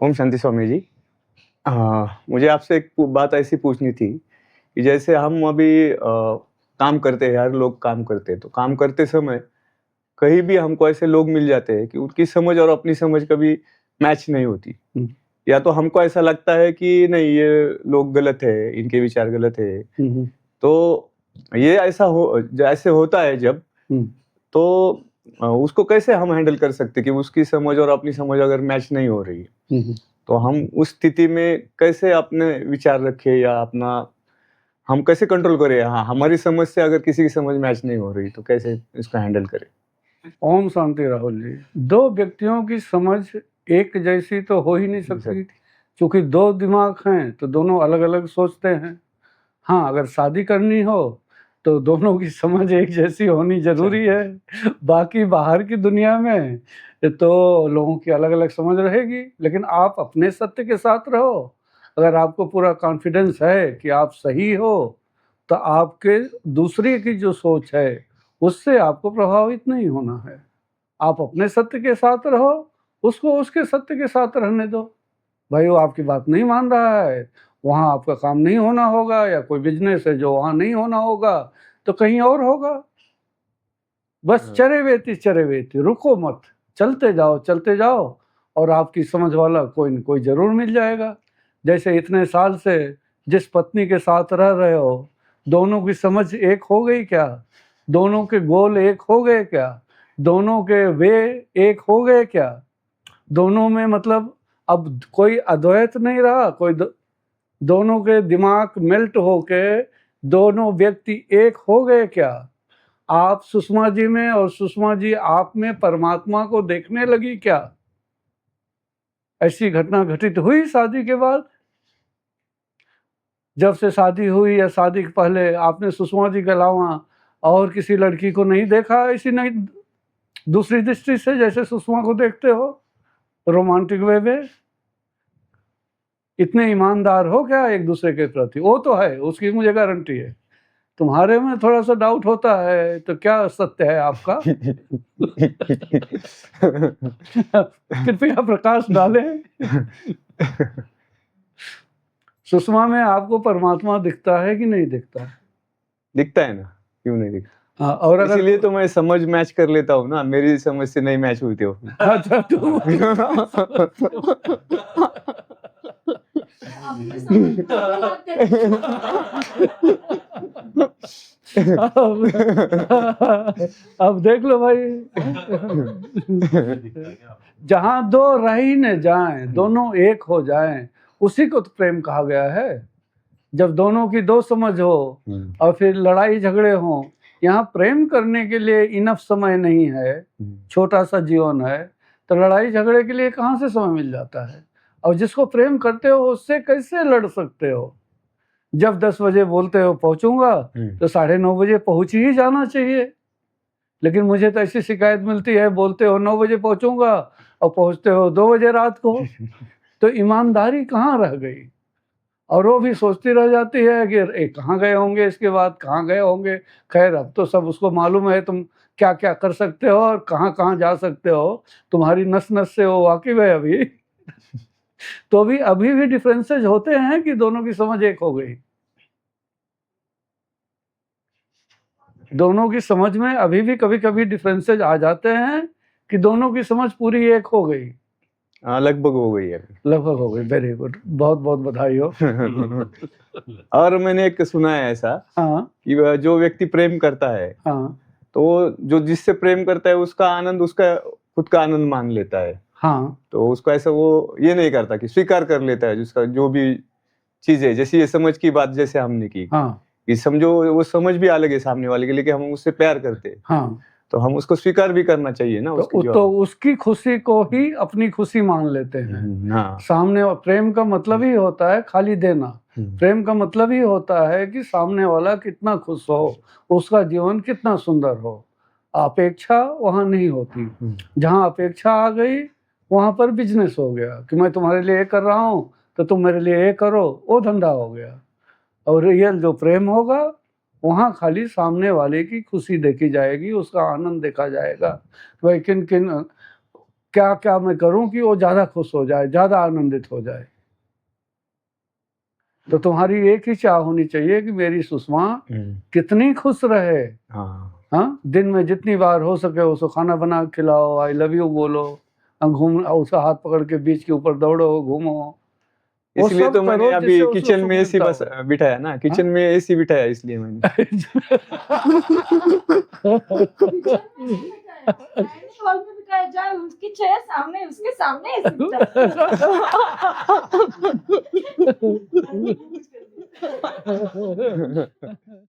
ओम शांति स्वामी जी। मुझे आपसे एक बात ऐसी पूछनी थी कि जैसे हम अभी काम करते हैं, हर लोग काम करते हैं, तो काम करते समय कहीं भी हमको ऐसे लोग मिल जाते हैं कि उनकी समझ और अपनी समझ कभी मैच नहीं होती। हुँ। या तो हमको ऐसा लगता है कि नहीं, ये लोग गलत है, इनके विचार गलत है। हुँ, हुँ। तो ये ऐसा जैसे होता है जब, हुँ। तो उसको कैसे हम हैंडल कर सकते हैं कि उसकी समझ और अपनी समझ अगर मैच नहीं हो रही है, हुँ, हुँ। तो हम उस स्थिति में कैसे अपने विचार रखें या अपना हम कैसे कंट्रोल करें? हाँ, हमारी समझ से अगर किसी की समझ मैच नहीं हो रही, तो कैसे इसको हैंडल करें? ओम शांति राहुल जी। 2 व्यक्तियों की समझ एक जैसी तो हो ही नहीं सकती, क्योंकि 2 दिमाग हैं तो दोनों अलग-अलग सोचते हैं। हाँ, अगर शादी करनी हो तो दोनों की समझ एक जैसी होनी ज़रूरी है। बाकी बाहर की दुनिया में तो लोगों की अलग-अलग समझ रहेगी, लेकिन आप अपने सत्य के साथ रहो। अगर आपको पूरा कॉन्फिडेंस है कि आप सही हो, तो आपके दूसरे की जो सोच है, उससे आपको प्रभावित नहीं होना है। आप अपने सत्य के साथ रहो, उसको उसके सत्य के साथ रहने दो। भाई वो आपकी बात नहीं मान रहा है, वहाँ आपका काम नहीं होना होगा, या कोई बिज़नेस है जो वहाँ नहीं होना होगा, तो कहीं और होगा। बस चरे वेती, रुको मत, चलते जाओ और आपकी समझ वाला कोई न कोई ज़रूर मिल जाएगा। जैसे इतने साल से जिस पत्नी के साथ रह रहे हो, दोनों की समझ एक हो गई क्या? दोनों के गोल एक हो गए क्या? दोनों के वे एक हो गए क्या? दोनों में मतलब अब कोई अद्वैत नहीं रहा, दोनों के दिमाग मेल्ट होके दोनों व्यक्ति एक हो गए क्या? आप सुषमा जी में और सुषमा जी आप में परमात्मा को देखने लगी क्या? ऐसी घटना घटित हुई शादी के बाद? जब से शादी हुई या शादी के पहले आपने सुषमा जी के अलावा और किसी लड़की को नहीं देखा, ऐसी नहीं दूसरी दृष्टि से जैसे सुषमा को देखते हो, रोमांटिक वे में? इतने ईमानदार हो क्या एक दूसरे के प्रति? वो तो है, उसकी मुझे गारंटी है। तुम्हारे में थोड़ा सा डाउट होता है, तो क्या सत्य है आपका? कृपया प्रकाश डालें। सुषमा में आपको परमात्मा दिखता है कि नहीं दिखता? दिखता है ना, क्यों नहीं दिखता? हाँ, और अगर इसीलिए तो मैं समझ मैच कर लेता हूँ ना, मेरी समझ से नहीं मैच हुई थी। अच्छा तो अब देख लो भाई, जहाँ 2 रह ही न जाएं, दोनों एक हो जाएं, उसी को तो प्रेम कहा गया है। जब दोनों की 2 समझ हो और फिर लड़ाई झगड़े हों, यहाँ प्रेम करने के लिए इनफ समय नहीं है, छोटा सा जीवन है, तो लड़ाई झगड़े के लिए कहाँ से समय मिल जाता है? और जिसको प्रेम करते हो उससे कैसे लड़ सकते हो? जब 10 बजे बोलते हो पहुंचूंगा, तो 9:30 बजे पहुंच ही जाना चाहिए। लेकिन मुझे तो ऐसी शिकायत मिलती है, बोलते हो 9 बजे पहुंचूंगा और पहुंचते हो 2 बजे रात को। तो ईमानदारी कहाँ रह गई? और वो भी सोचती रह जाती है कि कहाँ गए होंगे, इसके बाद कहाँ गए होंगे। खैर अब तो सब उसको मालूम है तुम क्या क्या कर सकते हो और कहाँ कहाँ जा सकते हो, तुम्हारी नस नस से वो वाकिफ है अभी। तो भी अभी भी डिफरेंसेज होते हैं कि दोनों की समझ एक हो गई? दोनों की समझ में अभी भी कभी कभी डिफरेंसेज आ जाते हैं कि दोनों की समझ पूरी एक हो गई? हाँ, लगभग हो गई है। लगभग हो गई। वेरी गुड, बहुत बहुत बधाई हो। और मैंने एक सुना है ऐसा हाँ कि जो व्यक्ति प्रेम करता है, हाँ तो जो जिससे प्रेम करता है उसका आनंद उसका खुद का आनंद मान लेता है। हाँ तो उसको ऐसा वो ये नहीं करता कि स्वीकार कर लेता है जिसका जो भी चीज़ है। जैसे ये समझ की बात जैसे हमने की, हाँ कि समझो वो समझ भी अलग है सामने वाले की, लेकिन हम उससे प्यार करते हैं, हाँ। तो हम उसको स्वीकार भी करना चाहिए ना उसकी जो। तो उसकी खुशी को ही अपनी खुशी मान लेते हैं। हाँ। सामने प्रेम का मतलब ही होता है खाली देना। प्रेम का मतलब ही होता है कि सामने वाला कितना खुश हो, उसका जीवन कितना सुंदर हो। अपेक्षा वहाँ नहीं होती। जहाँ अपेक्षा आ गई वहाँ पर बिजनेस हो गया कि मैं तुम्हारे लिए ये कर रहा हूँ तो तुम मेरे लिए ये करो, वो धंधा हो गया। और रियल जो प्रेम होगा वहाँ खाली सामने वाले की खुशी देखी जाएगी, उसका आनंद देखा जाएगा। भाई किन किन क्या क्या मैं करूं कि वो ज्यादा खुश हो जाए, ज्यादा आनंदित हो जाए। तो तुम्हारी एक ही चाह होनी चाहिए कि मेरी सुषमा कितनी खुश रहे। हाँ, दिन में जितनी बार हो सके उसको खाना बना के खिलाओ, आई लव यू बोलो, घूम उसका हाथ पकड़ के बीच के ऊपर दौड़ो, घूमो। वो इसलिए सब तो मैंने करो अभी जिससे उसको किचन सुख में एसी मिलता बस हो। बिठाया ना, किचन में एसी बिठाया इसलिए मैंने। डाइनिंग हॉल में बिठाया जाए, उसकी चेयर सामने, उसके सामने ऐसे बिठा